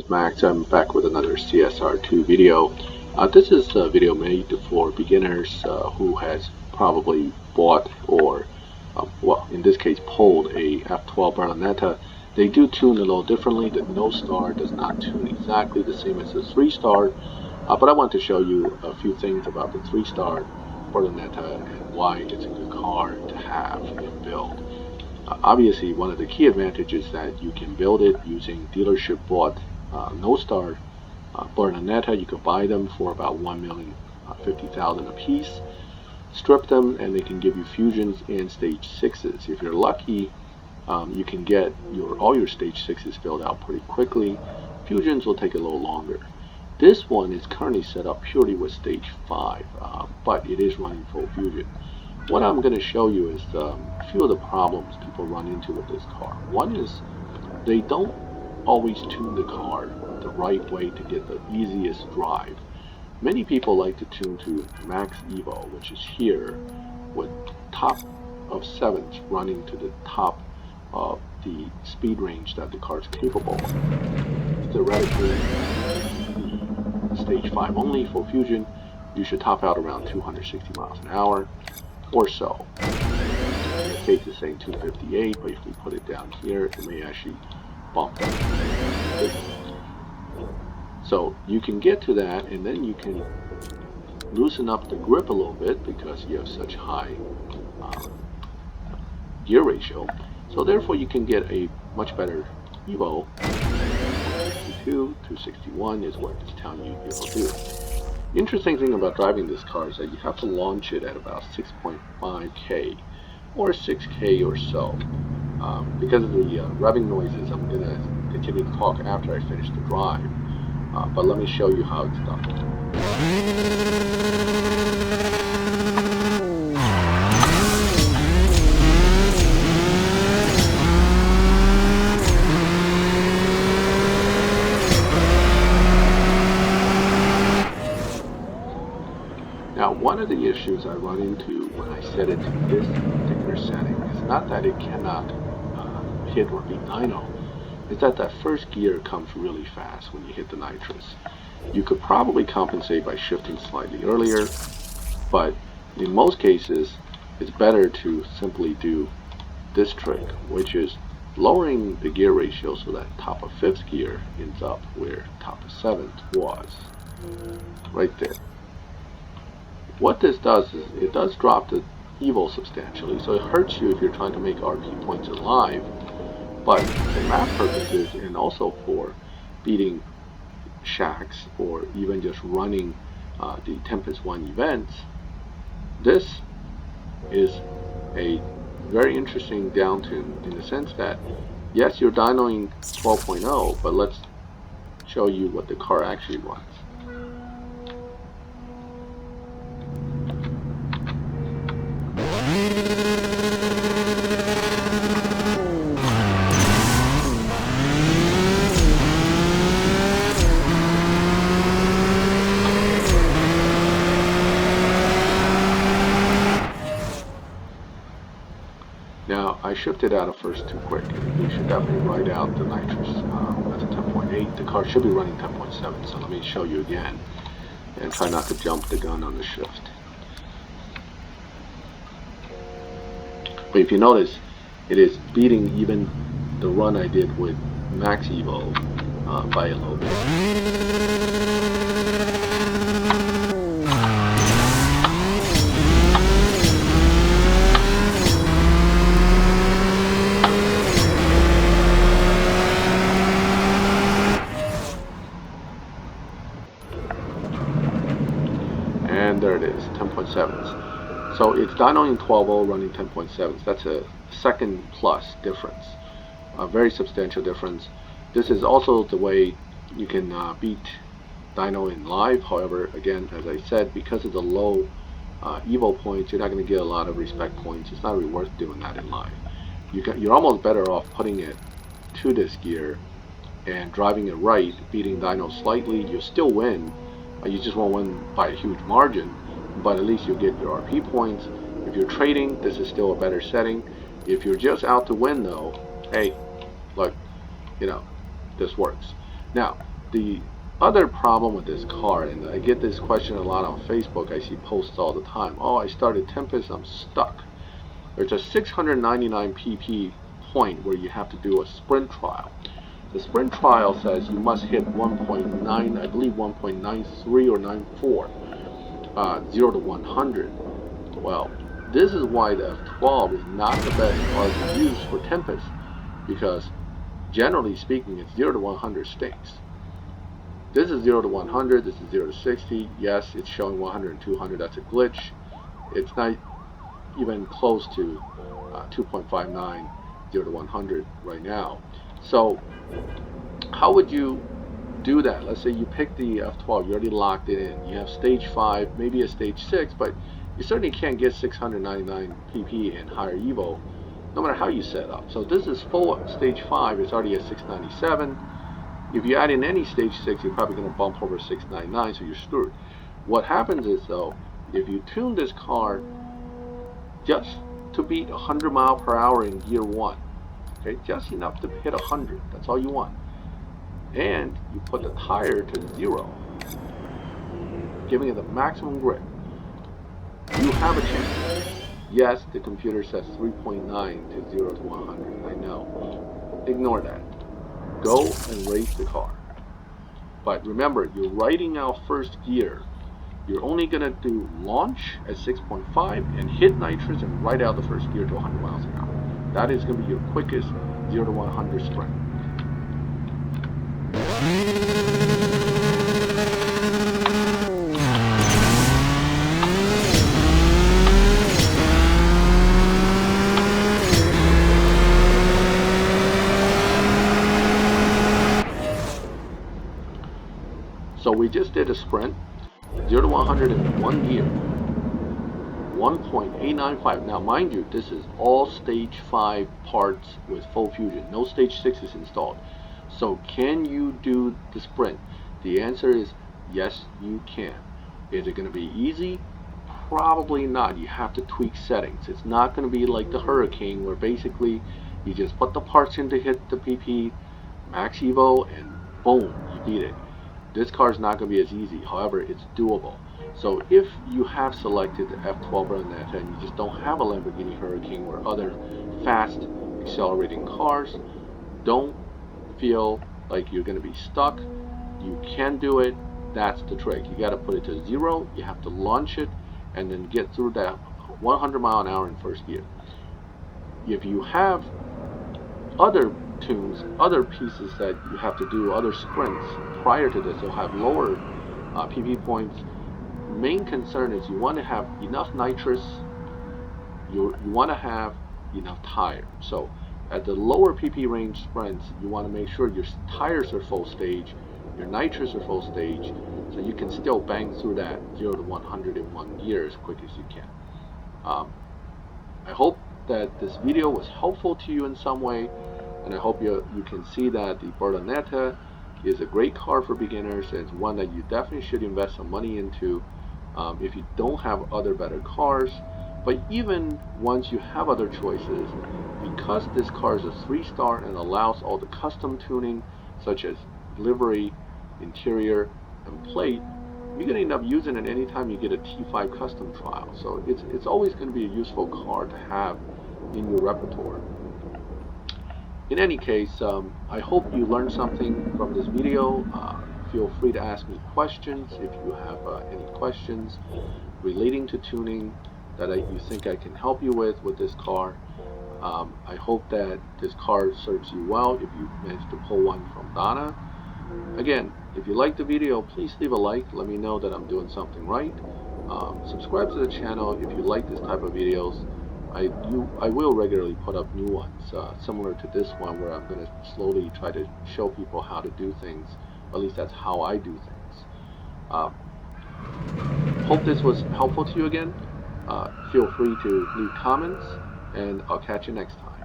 is Max. I'm back with another CSR2 video. This is a video made for beginners who has probably bought or, well, in this case, pulled a F12 Berlinetta. They do tune a little differently. The no star does not tune exactly the same as the 3-star, but I want to show you a few things about the 3-star Berlinetta and why it's a good car to have and build. Obviously, one of the key advantages is that you can build it using dealership bought no-star Berlinetta. You could buy them for about $1,050,000 a piece, strip them, and they can give you fusions and stage 6s. If you're lucky, you can get all your stage 6s filled out pretty quickly. Fusions will take a little longer. This one is currently set up purely with stage 5, but it is running full fusion. What I'm going to show you is a few of the problems people run into with this car. One is they don't always tune the car the right way to get the easiest drive. Many people like to tune to Max Evo, which is here, with top of 7s running to the top of the speed range that the car is capable of. Theoretically, stage 5 only, full fusion, you should top out around 260 miles an hour. Or so. In the case it's saying 258, but if we put it down here, it may actually bump down. So you can get to that, and then you can loosen up the grip a little bit because you have such high gear ratio. So therefore you can get a much better Evo. 261 is what it's telling you you'll do. The interesting thing about driving this car is that you have to launch it at about 6.5K or 6K or so. Because of the revving noises, I'm going to continue to talk after I finish the drive. But let me show you how it's done. Now, one of the issues I run into when I set it to this particular setting is not that it cannot hit or beat dyno, is that first gear comes really fast when you hit the nitrous. You could probably compensate by shifting slightly earlier, but in most cases, it's better to simply do this trick, which is lowering the gear ratio so that top of 5th gear ends up where top of 7th was, right there. What this does is it does drop the Evo substantially, so it hurts you if you're trying to make RP points alive, but for map purposes and also for beating shacks or even just running the Tempest 1 events, this is a very interesting downtune in the sense that, yes, you're dynoing 12.0, but let's show you what the car actually runs. Now, I shifted out of first too quick, and you should definitely ride out the nitrous. That's a 10.8. The car should be running 10.7, so let me show you again, and try not to jump the gun on the shift. But if you notice, it is beating even the run I did with Max Evo by a little bit. And there it is, 10.7s. So it's dynoing 12.0 running 10.7s. That's a second plus difference, a very substantial difference. This is also the way you can beat dyno in live. However, again, as I said, because of the low Evo points, you're not going to get a lot of respect points. It's not really worth doing that in live. You're almost better off putting it to this gear and driving it right, beating dyno slightly. You'll still win. You just won't win by a huge margin, but at least you'll get your RP points. If you're trading, this is still a better setting. If you're just out to win though, hey, look, this works. Now, The other problem with this car, and I get this question a lot on Facebook, I see posts all the time. Oh, I started Tempest, I'm stuck. There's a 699 pp point where you have to do a sprint trial. The sprint trial says you must hit 1.9, I believe 1.93 or 94, 0 to 100. Well, this is why the F12 is not the best car to use for Tempest, because generally speaking, it's 0 to 100 stinks. This is 0 to 100, this is 0 to 60. Yes, it's showing 100 and 200, that's a glitch. It's not even close to 2.59, 0 to 100 right now. So how would you do that? Let's say you pick the F12, you already locked it in. You have stage 5, maybe a stage 6, but you certainly can't get 699 pp in higher Evo, no matter how you set up. So this is full stage 5, it's already at 697. If you add in any stage 6, you're probably going to bump over 699, so you're screwed. What happens is, though, if you tune this car just to beat 100 miles per hour in gear 1, okay, just enough to hit 100, that's all you want, and you put the tire to 0, giving it the maximum grip, you have a chance. Yes, the computer says 3.9 to 0 to 100. I know. Ignore that. Go and race the car. But remember, you're writing out first gear. You're only going to do launch at 6.5 and hit nitrous and ride out the first gear to 100 miles an hour. That is going to be your quickest 0 to 100 sprint. So we just did a sprint, 0 to 100 in 1 gear, 1.895. Now mind you, this is all stage 5 parts with full fusion. No stage 6 is installed. So can you do the sprint? The answer is yes, you can. Is it going to be easy? Probably not. You have to tweak settings. It's not going to be like the Hurricane, where basically you just put the parts in to hit the PP, max Evo, and boom, you beat it. This car is not going to be as easy. However, it's doable. So if you have selected the F12 Berlinetta and you just don't have a Lamborghini Hurricane or other fast accelerating cars, don't feel like you're going to be stuck. You can do it. That's the trick. You got to put it to 0. You have to launch it and then get through that 100 mile an hour in first gear. If you have other tunes, other pieces that you have to do, other sprints prior to this, you'll have lower PP points. Main concern is you want to have enough nitrous, you want to have enough tire. So at the lower PP range sprints, you want to make sure your tires are full stage, your nitrous are full stage, so you can still bang through that 0 to 100 in 1 gear as quick as you can. I hope that this video was helpful to you in some way, and I hope you can see that the Berlinetta is a great car for beginners, and it's one that you definitely should invest some money into if you don't have other better cars. But even once you have other choices, because this car is a 3-star and allows all the custom tuning such as livery, interior, and plate, you're going to end up using it anytime you get a T5 custom trial. So it's always going to be a useful car to have in your repertoire. In any case, I hope you learned something from this video. Feel free to ask me questions if you have any questions relating to tuning that you think I can help you with this car. I hope that this car serves you well if you managed to pull one from Donna. Again, if you like the video, please leave a like. Let me know that I'm doing something right. Subscribe to the channel if you like this type of videos. I will regularly put up new ones, similar to this one, where I'm going to slowly try to show people how to do things. At least that's how I do things. Hope this was helpful to you again. Feel free to leave comments, and I'll catch you next time.